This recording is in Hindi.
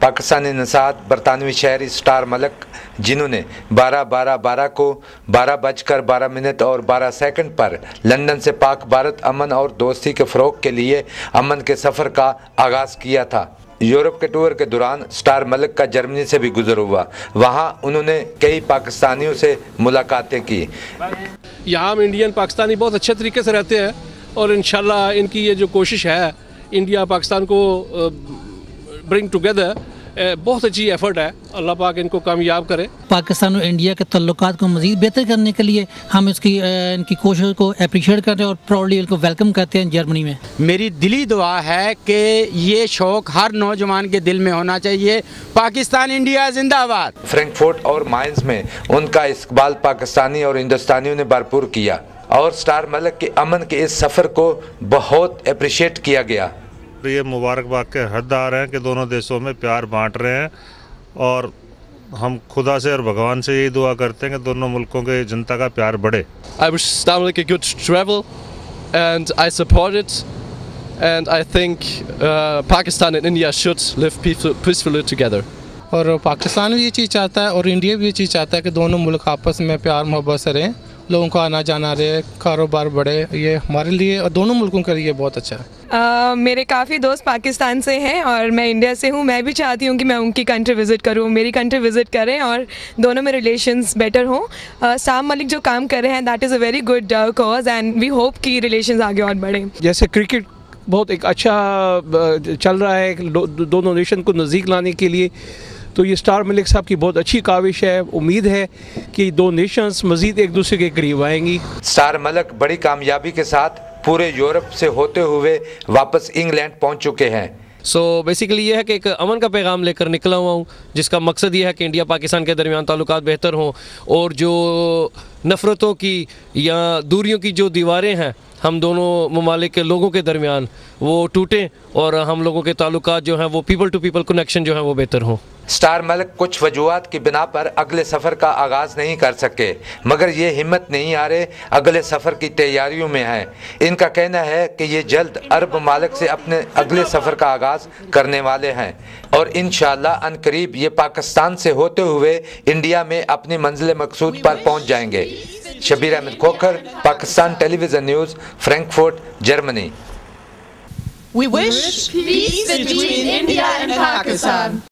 पाकिस्तानी नसात बरतानवी शहरी स्टार मलिक, जिन्होंने 12/12/12 को 12:12 और 12 सेकंड पर लंदन से पाक भारत अमन और दोस्ती के फ़रोग़ के लिए अमन के सफ़र का आगाज़ किया था। यूरोप के टूर के दौरान स्टार मलिक का जर्मनी से भी गुजर हुआ। वहाँ उन्होंने कई पाकिस्तानियों से मुलाकातें की। यहाँ हम इंडियन पाकिस्तानी बहुत अच्छे तरीके से रहते हैं और इंशाल्लाह इनकी ये जो कोशिश है इंडिया पाकिस्तान को ब्रिंग टुगेदर, बहुत अच्छी एफर्ट है। अल्लाह पाक इनको कामयाब करे। पाकिस्तान और इंडिया के तल्लुकात को मज़ीद बेहतर करने के लिए हम इनकी कोशिश को अप्रिशिएट करते हैं और प्राउडली इनको वेलकम करते हैं जर्मनी में। मेरी दिली दुआ है कि ये शौक़ हर नौजवान के दिल में होना चाहिए। पाकिस्तान इंडिया जिंदाबाद। फ्रैंकफर्ट और माइंस में उनका इस्तकबाल पाकिस्तानी और हिंदुस्तानियों ने भरपूर किया और स्टार मलिक के अमन के इस सफ़र को बहुत अप्रिशिएट किया गया। ये मुबारकबाद के हकदार हैं कि दोनों देशों में प्यार बांट रहे हैं और हम खुदा से और भगवान से यही दुआ करते हैं कि दोनों मुल्कों के जनता का प्यार बढ़े। I wish Star Malik a good travel and I support it and I think Pakistan and India should live peacefully together. और पाकिस्तान भी ये चीज़ चाहता है और इंडिया भी ये चीज़ चाहता है कि दोनों मुल्क आपस में प्यार मोहब्बत से रहें, लोगों को आना जाना रहे, कारोबार बढ़े। ये हमारे लिए और दोनों मुल्कों के लिए बहुत अच्छा है। मेरे काफ़ी दोस्त पाकिस्तान से हैं और मैं इंडिया से हूँ। मैं भी चाहती हूँ कि मैं उनकी कंट्री विज़िट करूँ, मेरी कंट्री विज़िट करें और दोनों में रिलेशंस बेटर हों। स्टार मलिक जो काम कर रहे हैं that is a very good cause and we hope कि रिलेशंस आगे और बढ़ें। जैसे क्रिकेट बहुत एक अच्छा चल रहा है दोनों नेशन को नज़दीक लाने के लिए, तो ये स्टार मलिक साहब की बहुत अच्छी काविश है। उम्मीद है कि दो नेशंस मज़ीद एक दूसरे के करीब आएंगी। स्टार मलिक बड़ी कामयाबी के साथ पूरे यूरोप से होते हुए वापस इंग्लैंड पहुंच चुके हैं। सो बेसिकली ये है कि एक अमन का पैगाम लेकर निकला हुआ हूँ, जिसका मकसद ये है कि इंडिया पाकिस्तान के दरमियान ताल्लुकात बेहतर हों और जो नफ़रतों की या दूरियों की जो दीवारें हैं हम दोनों ममालिक के लोगों के दरमियान वो टूटें और हम लोगों के ताल्लुकात जो हैं वो पीपल टू पीपल कनेक्शन जो है वो बेहतर हों। स्टार मलिक कुछ वजूहात की बिना पर अगले सफ़र का आगाज़ नहीं कर सके, मगर ये हिम्मत नहीं आ रहे, अगले सफ़र की तैयारियों में हैं। इनका कहना है कि ये जल्द अरब ममालिक से अपने अगले सफ़र का आगाज़ करने वाले हैं और इंशाअल्लाह अनकरीब ये पाकिस्तान से होते हुए इंडिया में अपनी मंजिल मकसूद पर पहुँच जाएंगे। Shabir Ahmed Khokhar, Pakistan television news, Frankfurt, Germany. We wish peace between India and Pakistan.